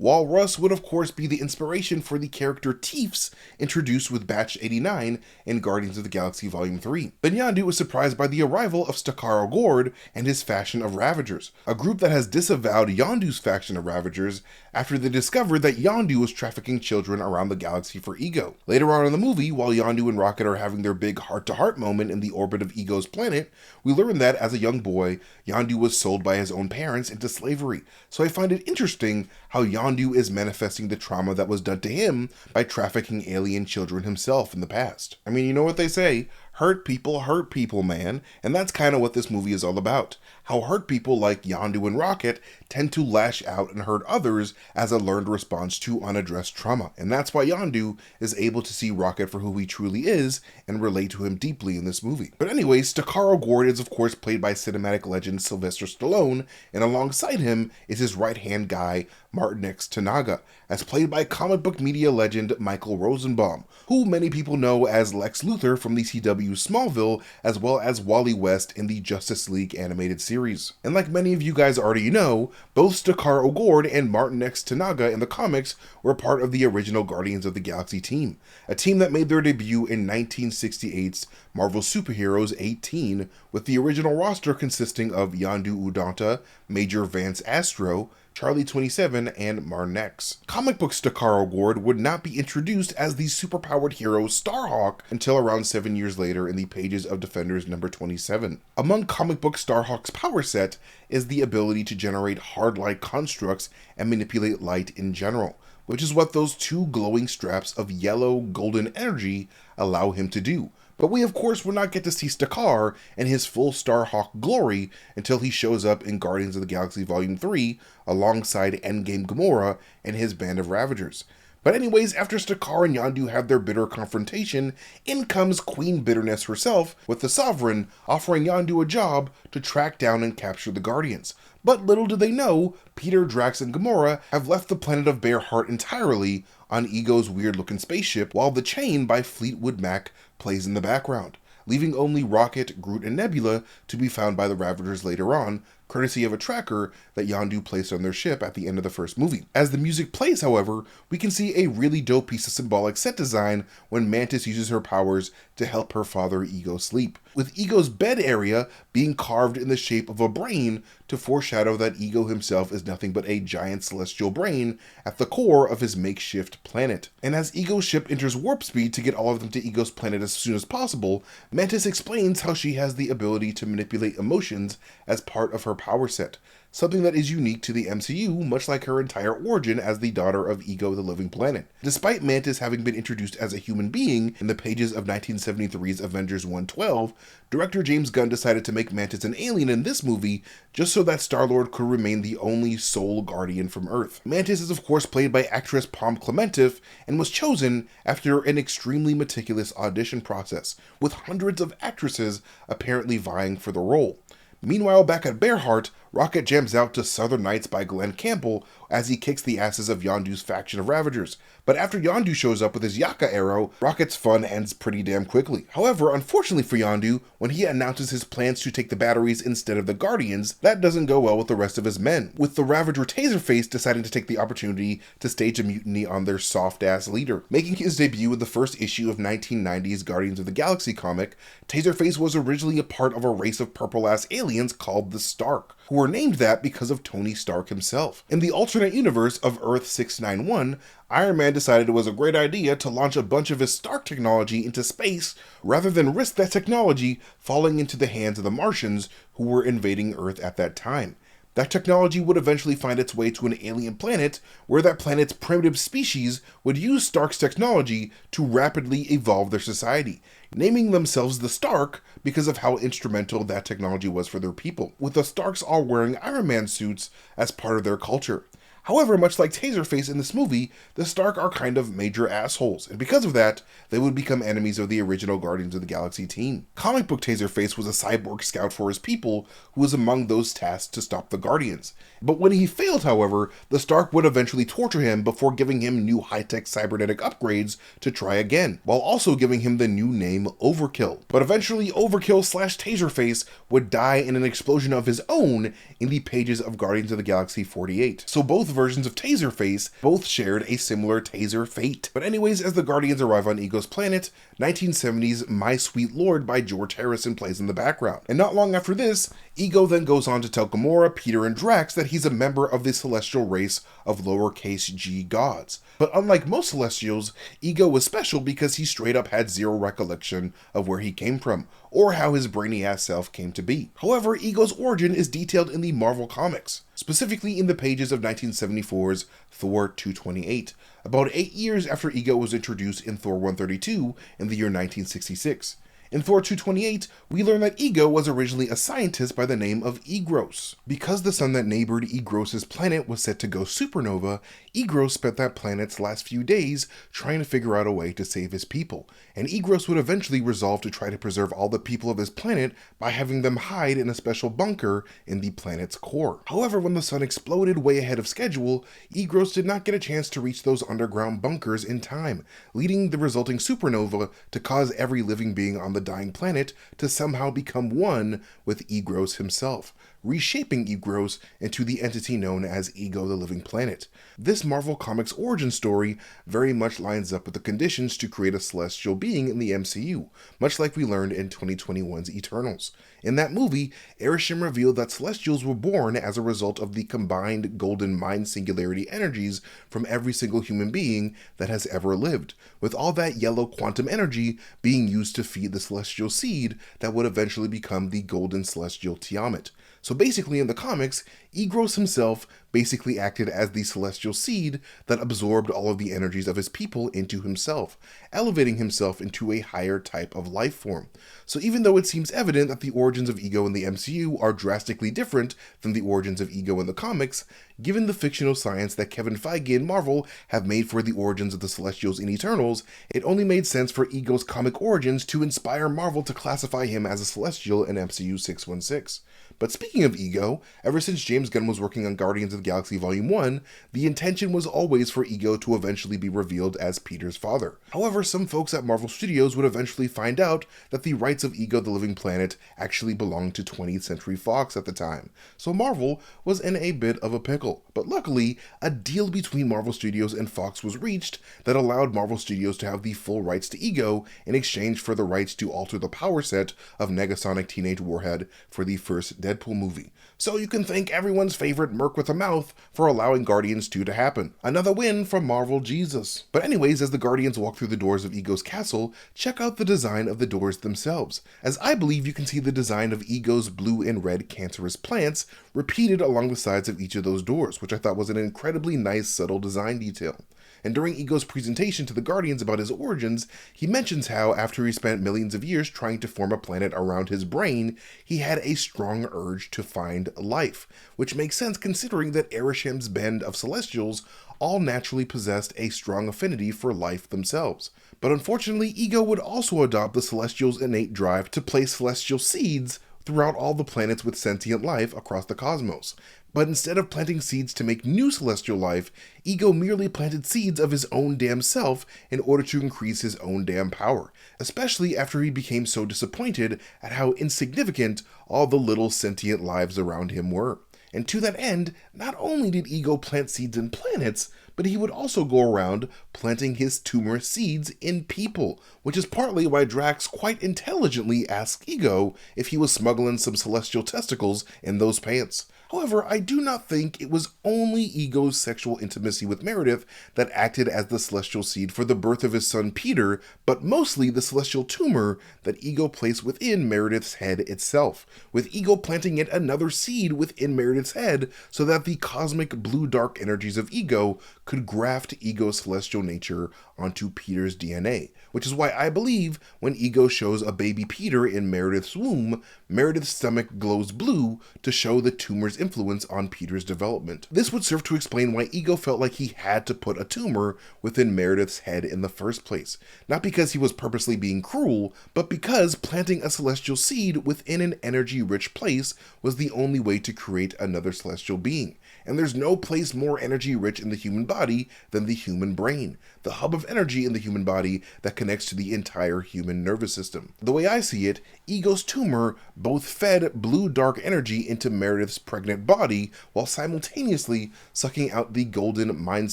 [SPEAKER 1] Walrus would of course be the inspiration for the character Teefs introduced with Batch 89 in Guardians of the Galaxy Volume 3. Then Yondu was surprised by the arrival of Stakaro Gord and his faction of Ravagers, a group that has disavowed Yondu's faction of Ravagers after they discovered that Yondu was trafficking children around the galaxy for Ego. Later on in the movie, while Yondu and Rocket are having their big heart-to-heart moment in the orbit of Ego's planet, we learn that as a young boy, Yondu was sold by his own parents into slavery. So I find it interesting how Yondu is manifesting the trauma that was done to him by trafficking alien children himself in the past. I mean, you know what they say, hurt people, man. And that's kind of what this movie is all about. How hurt people like Yondu and Rocket tend to lash out and hurt others as a learned response to unaddressed trauma. And that's why Yondu is able to see Rocket for who he truly is and relate to him deeply in this movie. But anyways, Stakaro Gord is of course played by cinematic legend Sylvester Stallone, and alongside him is his right-hand guy, Martin X. Tanaga, as played by comic book media legend Michael Rosenbaum, who many people know as Lex Luthor from the CW Smallville, as well as Wally West in the Justice League animated series. And like many of you guys already know, both Stakaro Gord and Martin X. Tanaga in the comics were part of the original Guardians of the Galaxy team, a team that made their debut in 1968's Marvel Superheroes 18, with the original roster consisting of Yondu Udanta, Major Vance Astro, Charlie 27, and Martin X. Comic book Stakaro Gord would not be introduced as the superpowered hero Starhawk until around 7 years later in the pages of Defenders number 27. Among comic book Starhawk's power set is the ability to generate hard light constructs and manipulate light in general, which is what those two glowing straps of yellow golden energy allow him to do. But we of course will not get to see Stakar and his full Starhawk glory until he shows up in Guardians of the Galaxy Volume 3 alongside Endgame Gamora and his band of Ravagers. But anyways, after Stakar and Yondu have their bitter confrontation, in comes Queen Bitterness herself, with the Sovereign offering Yondu a job to track down and capture the Guardians. But little do they know, Peter, Drax, and Gamora have left the planet of Bearheart entirely on Ego's weird-looking spaceship, while The Chain by Fleetwood Mac plays in the background, leaving only Rocket, Groot, and Nebula to be found by the Ravagers later on, courtesy of a tracker that Yondu placed on their ship at the end of the first movie. As the music plays, however, we can see a really dope piece of symbolic set design when Mantis uses her powers to help her father Ego sleep, with Ego's bed area being carved in the shape of a brain to foreshadow that Ego himself is nothing but a giant celestial brain at the core of his makeshift planet. And as Ego's ship enters warp speed to get all of them to Ego's planet as soon as possible, Mantis explains how she has the ability to manipulate emotions as part of her power set, something that is unique to the MCU, much like her entire origin as the daughter of Ego the Living Planet. Despite Mantis having been introduced as a human being in the pages of 1973's Avengers 112, director James Gunn decided to make Mantis an alien in this movie just so that Star-Lord could remain the only sole guardian from Earth. Mantis is of course played by actress Pom Klementif and was chosen after an extremely meticulous audition process, with hundreds of actresses apparently vying for the role. Meanwhile, back at Bearheart, Rocket jams out to Southern Nights by Glenn Campbell as he kicks the asses of Yondu's faction of Ravagers. But after Yondu shows up with his Yaka arrow, Rocket's fun ends pretty damn quickly. However, unfortunately for Yondu, when he announces his plans to take the batteries instead of the Guardians, that doesn't go well with the rest of his men, with the Ravager Taserface deciding to take the opportunity to stage a mutiny on their soft-ass leader. Making his debut in the first issue of 1990's Guardians of the Galaxy comic, Taserface was originally a part of a race of purple-ass aliens called the Stark, who were named that because of Tony Stark himself. In the alternate universe of Earth 691, Iron Man decided it was a great idea to launch a bunch of his Stark technology into space rather than risk that technology falling into the hands of the Martians who were invading Earth at that time. That technology would eventually find its way to an alien planet where that planet's primitive species would use Stark's technology to rapidly evolve their society, naming themselves the Stark because of how instrumental that technology was for their people, with the Starks all wearing Iron Man suits as part of their culture. However, much like Taserface in this movie, the Stark are kind of major assholes, and because of that, they would become enemies of the original Guardians of the Galaxy team. Comic book Taserface was a cyborg scout for his people who was among those tasked to stop the Guardians. But when he failed, however, the Stark would eventually torture him before giving him new high-tech cybernetic upgrades to try again, while also giving him the new name Overkill. But eventually, Overkill/Taserface would die in an explosion of his own in the pages of Guardians of the Galaxy 48. So both versions of Taserface both shared a similar taser fate. But anyways, as the Guardians arrive on Ego's planet, 1970's My Sweet Lord by George Harrison plays in the background. And not long after this, Ego then goes on to tell Gamora, Peter, and Drax that he's a member of the celestial race of lowercase g gods. But unlike most Celestials, Ego was special because he straight up had zero recollection of where he came from, or how his brainy-ass self came to be. However, Ego's origin is detailed in the Marvel Comics, specifically in the pages of 1974's Thor 228, about 8 years after Ego was introduced in Thor 132 in the year 1966. In Thor 228, we learn that Ego was originally a scientist by the name of Egros. Because the sun that neighbored Egros' planet was set to go supernova, Egros spent that planet's last few days trying to figure out a way to save his people, and Egros would eventually resolve to try to preserve all the people of his planet by having them hide in a special bunker in the planet's core. However, when the sun exploded way ahead of schedule, Egros did not get a chance to reach those underground bunkers in time, leading the resulting supernova to cause every living being on the dying planet to somehow become one with Egros himself, reshaping Egros into the entity known as Ego the Living Planet. This Marvel Comics origin story very much lines up with the conditions to create a celestial being in the MCU, much like we learned in 2021's Eternals. In that movie, Arishem revealed that Celestials were born as a result of the combined golden mind singularity energies from every single human being that has ever lived, with all that yellow quantum energy being used to feed the celestial seed that would eventually become the golden celestial Tiamat. So basically in the comics, Egros himself basically acted as the celestial seed that absorbed all of the energies of his people into himself, elevating himself into a higher type of life form. So even though it seems evident that the origins of Ego in the MCU are drastically different than the origins of Ego in the comics, given the fictional science that Kevin Feige and Marvel have made for the origins of the Celestials in Eternals, it only made sense for Ego's comic origins to inspire Marvel to classify him as a Celestial in MCU 616. But speaking of Ego, ever since James Gunn was working on Guardians of the Galaxy Volume 1, the intention was always for Ego to eventually be revealed as Peter's father. However, some folks at Marvel Studios would eventually find out that the rights of Ego the Living Planet actually belonged to 20th Century Fox at the time, so Marvel was in a bit of a pickle. But luckily, a deal between Marvel Studios and Fox was reached that allowed Marvel Studios to have the full rights to Ego in exchange for the rights to alter the power set of Negasonic Teenage Warhead for the first Deadpool movie. So you can thank everyone's favorite Merc with a Mouth for allowing Guardians 2 to happen. Another win from Marvel Jesus. But anyways, as the Guardians walk through the doors of Ego's castle, check out the design of the doors themselves, as I believe you can see the design of Ego's blue and red cancerous plants repeated along the sides of each of those doors, which I thought was an incredibly nice subtle design detail. And during Ego's presentation to the Guardians about his origins, he mentions how, after he spent millions of years trying to form a planet around his brain, he had a strong urge to find life, which makes sense considering that Arisham's band of Celestials all naturally possessed a strong affinity for life themselves. But unfortunately, Ego would also adopt the Celestials' innate drive to place celestial seeds throughout all the planets with sentient life across the cosmos. But instead of planting seeds to make new celestial life, Ego merely planted seeds of his own damn self in order to increase his own damn power, especially after he became so disappointed at how insignificant all the little sentient lives around him were. And to that end, not only did Ego plant seeds in planets, but he would also go around planting his tumor seeds in people, which is partly why Drax quite intelligently asked Ego if he was smuggling some celestial testicles in those pants. However, I do not think it was only Ego's sexual intimacy with Meredith that acted as the celestial seed for the birth of his son Peter, but mostly the celestial tumor that Ego placed within Meredith's head itself, with Ego planting yet another seed within Meredith's head so that the cosmic blue dark energies of Ego could graft Ego's celestial nature onto Peter's DNA, which is why I believe when Ego shows a baby Peter in Meredith's womb, Meredith's stomach glows blue to show the tumor's influence on Peter's development. This would serve to explain why Ego felt like he had to put a tumor within Meredith's head in the first place, not because he was purposely being cruel, but because planting a celestial seed within an energy-rich place was the only way to create another celestial being. And there's no place more energy-rich in the human body than the human brain, the hub of energy in the human body that connects to the entire human nervous system. The way I see it, Ego's tumor both fed blue dark energy into Meredith's pregnant body while simultaneously sucking out the golden mind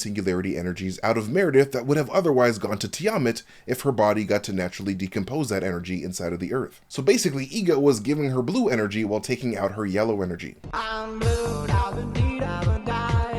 [SPEAKER 1] singularity energies out of Meredith that would have otherwise gone to Tiamat if her body got to naturally decompose that energy inside of the earth. So basically, Ego was giving her blue energy while taking out her yellow energy.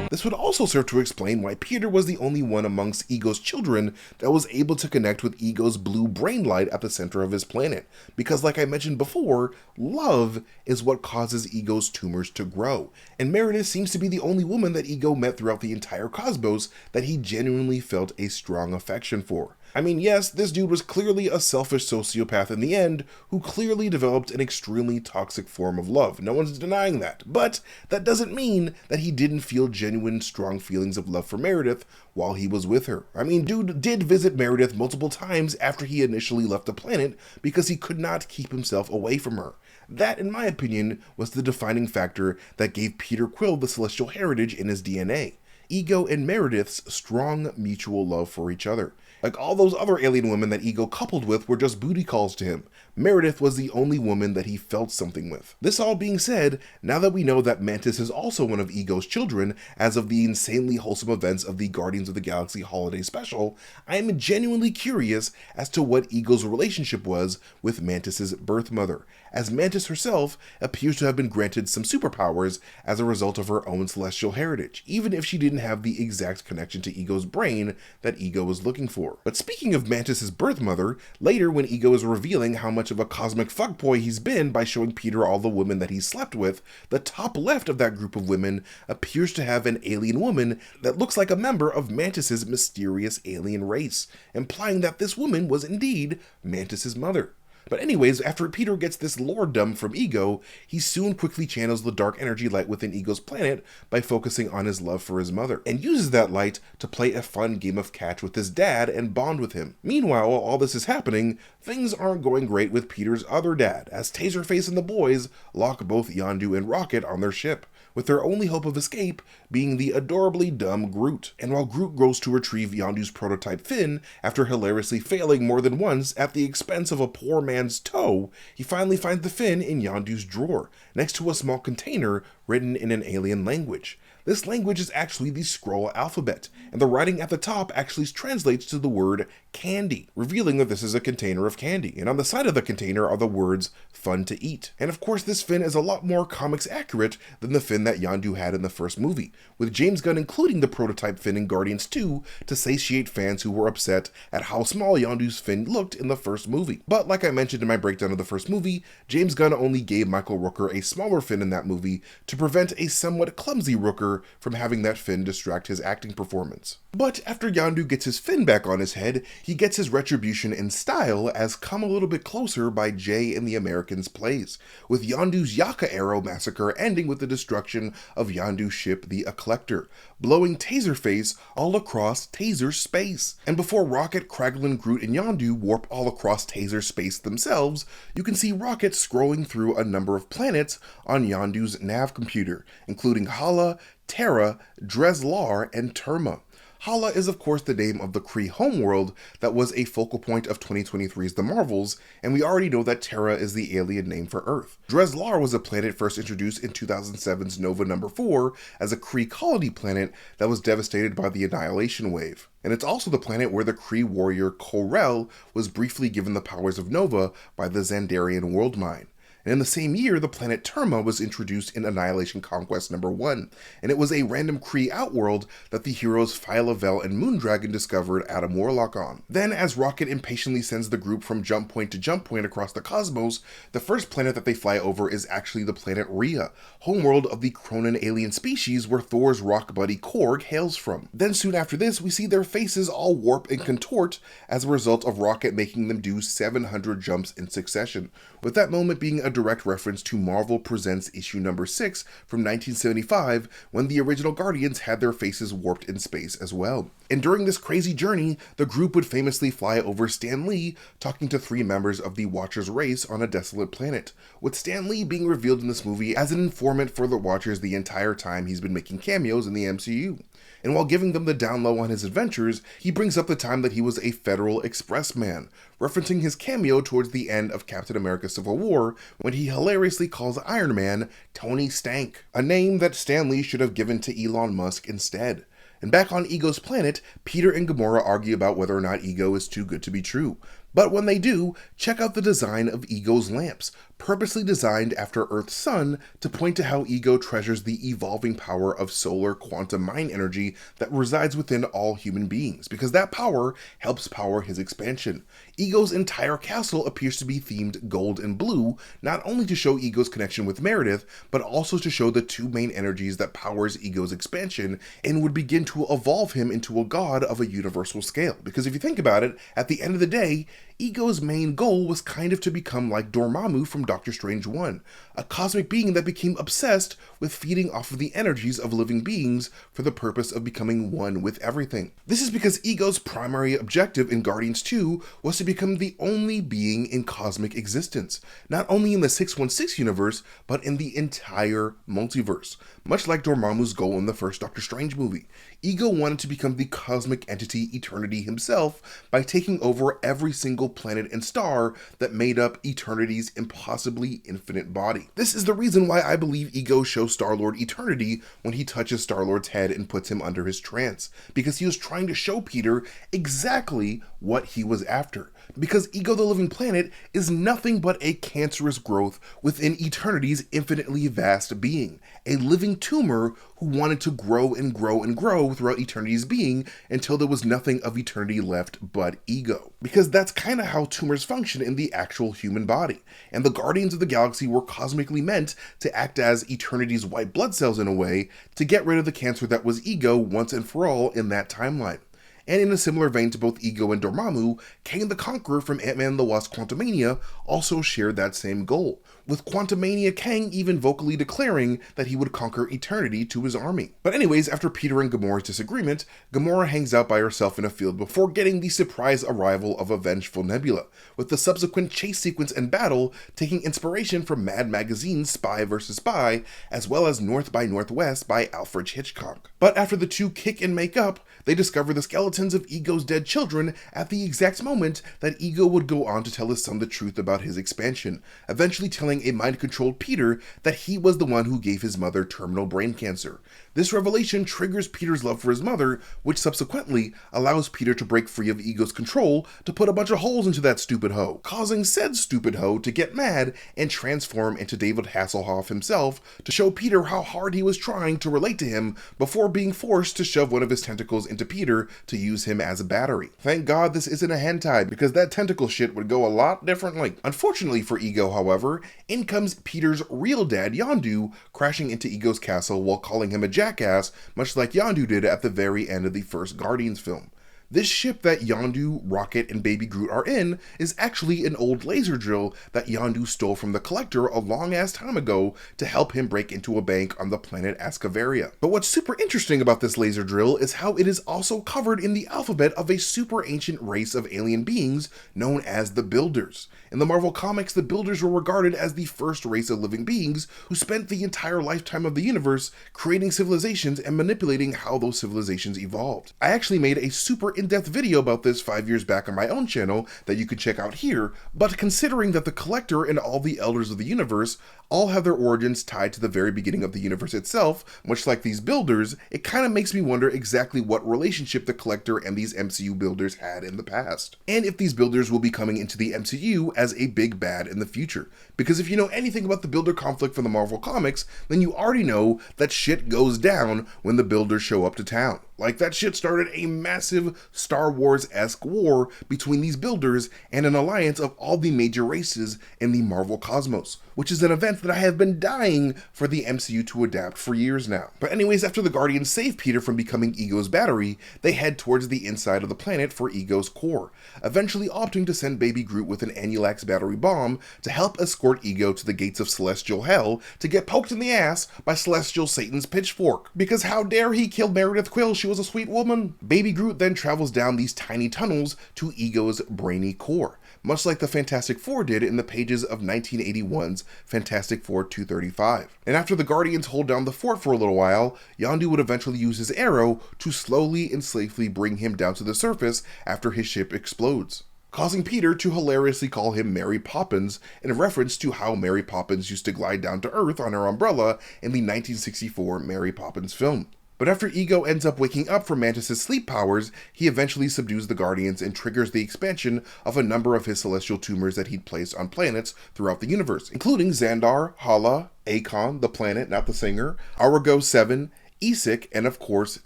[SPEAKER 1] This would also serve to explain why Peter was the only one amongst Ego's children that was able to connect with Ego's blue brain light at the center of his planet, because like I mentioned before, love is what causes Ego's tumors to grow, and Meredith seems to be the only woman that Ego met throughout the entire cosmos that he genuinely felt a strong affection for. I mean, yes, this dude was clearly a selfish sociopath in the end, who clearly developed an extremely toxic form of love. No one's denying that. But that doesn't mean that he didn't feel genuine, strong feelings of love for Meredith while he was with her. I mean, dude did visit Meredith multiple times after he initially left the planet because he could not keep himself away from her. That, in my opinion, was the defining factor that gave Peter Quill the celestial heritage in his DNA. Ego and Meredith's strong mutual love for each other. Like all those other alien women that Ego coupled with were just booty calls to him. Meredith was the only woman that he felt something with. This all being said, now that we know that Mantis is also one of Ego's children, as of the insanely wholesome events of the Guardians of the Galaxy Holiday Special, I am genuinely curious as to what Ego's relationship was with Mantis's birth mother, as Mantis herself appears to have been granted some superpowers as a result of her own celestial heritage, even if she didn't have the exact connection to Ego's brain that Ego was looking for. But speaking of Mantis's birth mother, later when Ego is revealing how much of a cosmic fuckboy he's been by showing Peter all the women that he slept with, the top left of that group of women appears to have an alien woman that looks like a member of Mantis's mysterious alien race, implying that this woman was indeed Mantis's mother. But anyways, after Peter gets this lore dump from Ego, he soon quickly channels the dark energy light within Ego's planet by focusing on his love for his mother, and uses that light to play a fun game of catch with his dad and bond with him. Meanwhile, while all this is happening, things aren't going great with Peter's other dad, as Taserface and the boys lock both Yondu and Rocket on their ship, with their only hope of escape being the adorably dumb Groot. And while Groot goes to retrieve Yondu's prototype fin after hilariously failing more than once at the expense of a poor man's toe, he finally finds the fin in Yondu's drawer, next to a small container written in an alien language. This language is actually the Skrull alphabet, and the writing at the top actually translates to the word candy, revealing that this is a container of candy, and on the side of the container are the words fun to eat. And of course this fin is a lot more comics accurate than the fin that Yondu had in the first movie, with James Gunn including the prototype fin in Guardians 2 to satiate fans who were upset at how small Yondu's fin looked in the first movie. But like I mentioned in my breakdown of the first movie, James Gunn only gave Michael Rooker a smaller fin in that movie to prevent a somewhat clumsy Rooker from having that fin distract his acting performance. But after Yondu gets his fin back on his head, he gets his retribution in style as Come a Little Bit Closer by Jay and the Americans plays, with Yondu's Yaka Arrow massacre ending with the destruction of Yondu's ship the Eclector, blowing Taserface all across Taser space. And before Rocket, Kraglin, Groot, and Yondu warp all across Taser space themselves, you can see Rocket scrolling through a number of planets on Yondu's nav computer, including Hala, Terra, Dreslar, and Terma. Hala is of course the name of the Kree homeworld that was a focal point of 2023's The Marvels, and we already know that Terra is the alien name for Earth. Dreslar was a planet first introduced in 2007's Nova number 4 as a Kree colony planet that was devastated by the Annihilation Wave. And it's also the planet where the Kree warrior Ko-Rel was briefly given the powers of Nova by the Xandarian World Mine. And in the same year, the planet Terma was introduced in Annihilation Conquest number 1, and it was a random Kree outworld that the heroes Phyla-Vell and Moondragon discovered Adam Warlock on. Then, as Rocket impatiently sends the group from jump point to jump point across the cosmos, the first planet that they fly over is actually the planet Rhea, homeworld of the Kronan alien species where Thor's rock buddy Korg hails from. Then soon after this, we see their faces all warp and contort as a result of Rocket making them do 700 jumps in succession, with that moment being a direct reference to Marvel Presents issue number 6 from 1975, when the original Guardians had their faces warped in space as well. And during this crazy journey, the group would famously fly over Stan Lee, talking to 3 members of the Watchers race on a desolate planet, with Stan Lee being revealed in this movie as an informant for the Watchers the entire time he's been making cameos in the MCU. And while giving them the down low on his adventures, he brings up the time that he was a Federal Express man, referencing his cameo towards the end of Captain America Civil War when he hilariously calls Iron Man Tony Stank, a name that Stan Lee should have given to Elon Musk instead. And back on Ego's planet, Peter and Gamora argue about whether or not Ego is too good to be true. But when they do, check out the design of Ego's lamps, purposely designed after Earth's sun to point to how Ego treasures the evolving power of solar quantum mind energy that resides within all human beings, because that power helps power his expansion. Ego's entire castle appears to be themed gold and blue, not only to show Ego's connection with Meredith, but also to show the 2 main energies that powers Ego's expansion and would begin to evolve him into a god of a universal scale. Because if you think about it, at the end of the day, Ego's main goal was kind of to become like Dormammu from Doctor Strange 1, a cosmic being that became obsessed with feeding off of the energies of living beings for the purpose of becoming one with everything. This is because Ego's primary objective in Guardians 2 was to become the only being in cosmic existence, not only in the 616 universe, but in the entire multiverse, much like Dormammu's goal in the first Doctor Strange movie. Ego wanted to become the cosmic entity Eternity himself by taking over every single planet and star that made up Eternity's impossibly infinite body. This is the reason why I believe Ego shows Star-Lord Eternity when he touches Star-Lord's head and puts him under his trance, because he was trying to show Peter exactly what he was after. Because Ego the Living Planet is nothing but a cancerous growth within Eternity's infinitely vast being, a living tumor who wanted to grow and grow and grow throughout Eternity's being until there was nothing of Eternity left but Ego. Because that's kind of how tumors function in the actual human body, and the Guardians of the Galaxy were cosmically meant to act as Eternity's white blood cells in a way to get rid of the cancer that was Ego once and for all in that timeline. And in a similar vein to both Ego and Dormammu, Kang the Conqueror from Ant-Man and the Wasp Quantumania also shared that same goal, with Quantumania Kang even vocally declaring that he would conquer eternity to his army. But anyways, after Peter and Gamora's disagreement, Gamora hangs out by herself in a field before getting the surprise arrival of a vengeful Nebula, with the subsequent chase sequence and battle taking inspiration from Mad Magazine's Spy vs. Spy, as well as North by Northwest by Alfred Hitchcock. But after the two kick and make up, they discover the skeletons of Ego's dead children at the exact moment that Ego would go on to tell his son the truth about his expansion, eventually telling a mind-controlled Peter that he was the one who gave his mother terminal brain cancer. This revelation triggers Peter's love for his mother, which subsequently allows Peter to break free of Ego's control to put a bunch of holes into that stupid hoe, causing said stupid hoe to get mad and transform into David Hasselhoff himself to show Peter how hard he was trying to relate to him before being forced to shove one of his tentacles into Peter to use him as a battery. Thank God this isn't a hentai, because that tentacle shit would go a lot differently. Unfortunately for Ego, however, in comes Peter's real dad, Yondu, crashing into Ego's castle while calling him a jackass, much like Yondu did at the very end of the first Guardians film. This ship that Yondu, Rocket, and Baby Groot are in is actually an old laser drill that Yondu stole from the Collector a long-ass time ago to help him break into a bank on the planet Ascavaria. But what's super interesting about this laser drill is how it is also covered in the alphabet of a super ancient race of alien beings known as the Builders. In the Marvel Comics, the Builders were regarded as the first race of living beings who spent the entire lifetime of the universe creating civilizations and manipulating how those civilizations evolved. I actually made a super in-depth video about this 5 years back on my own channel that you can check out here, but considering that the Collector and all the Elders of the universe all have their origins tied to the very beginning of the universe itself, much like these Builders, it kind of makes me wonder exactly what relationship the Collector and these MCU Builders had in the past, and if these Builders will be coming into the MCU as a big bad in the future. Because if you know anything about the Builder conflict from the Marvel Comics, then you already know that shit goes down when the Builders show up to town. Like, that shit started a massive Star Wars-esque war between these Builders and an alliance of all the major races in the Marvel cosmos, which is an event that I have been dying for the MCU to adapt for years now. But anyways, after the Guardians save Peter from becoming Ego's battery, they head towards the inside of the planet for Ego's core, eventually opting to send Baby Groot with an Annulax battery bomb to help escort Ego to the gates of Celestial Hell to get poked in the ass by Celestial Satan's pitchfork. Because how dare he kill Meredith Quill, she was a sweet woman. Baby Groot then travels down these tiny tunnels to Ego's brainy core, much like the Fantastic Four did in the pages of 1981's Fantastic Four 235. And after the Guardians hold down the fort for a little while, Yondu would eventually use his arrow to slowly and safely bring him down to the surface after his ship explodes, causing Peter to hilariously call him Mary Poppins in reference to how Mary Poppins used to glide down to Earth on her umbrella in the 1964 Mary Poppins film. But after Ego ends up waking up from Mantis' sleep powers, he eventually subdues the Guardians and triggers the expansion of a number of his celestial tumors that he'd placed on planets throughout the universe, including Xandar, Hala, Akon, the planet, not the singer, Arago 7, Isik, and of course,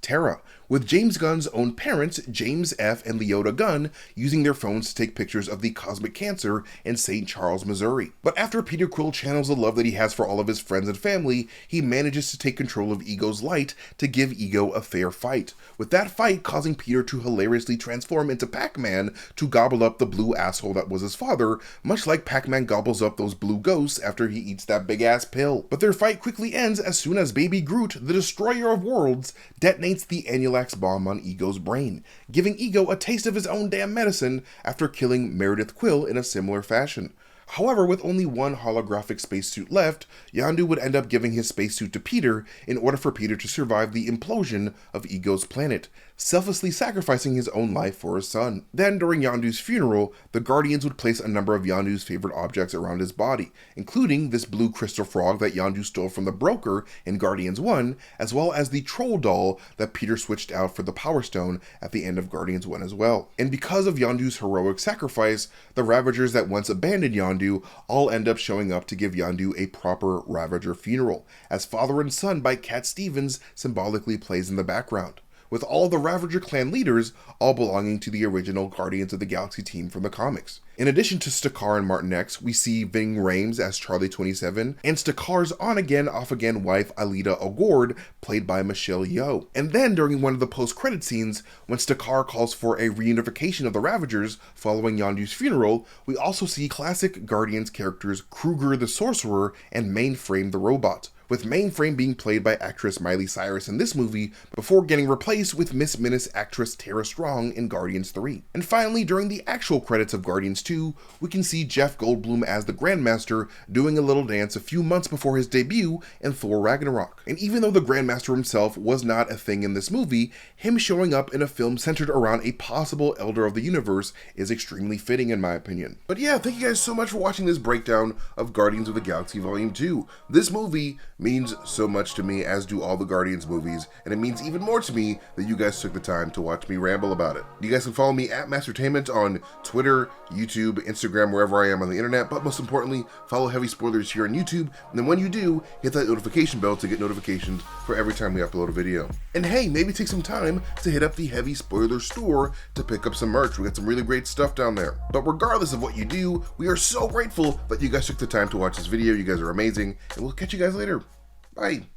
[SPEAKER 1] Terra, with James Gunn's own parents, James F. and Leota Gunn, using their phones to take pictures of the cosmic cancer in St. Charles, Missouri. But after Peter Quill channels the love that he has for all of his friends and family, he manages to take control of Ego's light to give Ego a fair fight, with that fight causing Peter to hilariously transform into Pac-Man to gobble up the blue asshole that was his father, much like Pac-Man gobbles up those blue ghosts after he eats that big-ass pill. But their fight quickly ends as soon as Baby Groot, the destroyer of worlds, detonates the Annulax bomb on Ego's brain, giving Ego a taste of his own damn medicine after killing Meredith Quill in a similar fashion. However, with only one holographic spacesuit left, Yondu would end up giving his spacesuit to Peter in order for Peter to survive the implosion of Ego's planet, selflessly sacrificing his own life for his son. Then, during Yondu's funeral, the Guardians would place a number of Yondu's favorite objects around his body, including this blue crystal frog that Yondu stole from the Broker in Guardians 1, as well as the troll doll that Peter switched out for the Power Stone at the end of Guardians 1 as well. And because of Yondu's heroic sacrifice, the Ravagers that once abandoned Yondu all end up showing up to give Yondu a proper Ravager funeral, as father and son by Cat Stevens symbolically plays in the background. with all the Ravager clan leaders all belonging to the original Guardians of the Galaxy team from the comics. In addition to Stakar and Martin X, we see Ving Rhames as Charlie 27, and Stakar's on-again, off-again wife Alida O'Gord, played by Michelle Yeoh. And then during one of the post-credit scenes, when Stakar calls for a reunification of the Ravagers following Yondu's funeral, we also see classic Guardians characters Kruger the Sorcerer and Mainframe the Robot, with Mainframe being played by actress Miley Cyrus in this movie before getting replaced with Miss Menace actress Tara Strong in Guardians 3. And finally, during the actual credits of Guardians 2, we can see Jeff Goldblum as the Grandmaster doing a little dance a few months before his debut in Thor Ragnarok. And even though the Grandmaster himself was not a thing in this movie, him showing up in a film centered around a possible Elder of the Universe is extremely fitting in my opinion. But yeah, thank you guys so much for watching this breakdown of Guardians of the Galaxy Volume 2. This movie means so much to me, as do all the Guardians movies, and it means even more to me that you guys took the time to watch me ramble about it. You guys can follow me at Mastertainment on Twitter, YouTube, Instagram, wherever I am on the internet, but most importantly, follow Heavy Spoilers here on YouTube, and then when you do, hit that notification bell to get notifications for every time we upload a video. And hey, maybe take some time to hit up the Heavy Spoilers store to pick up some merch. We got some really great stuff down there. But regardless of what you do, we are so grateful that you guys took the time to watch this video. You guys are amazing, and we'll catch you guys later. Bye.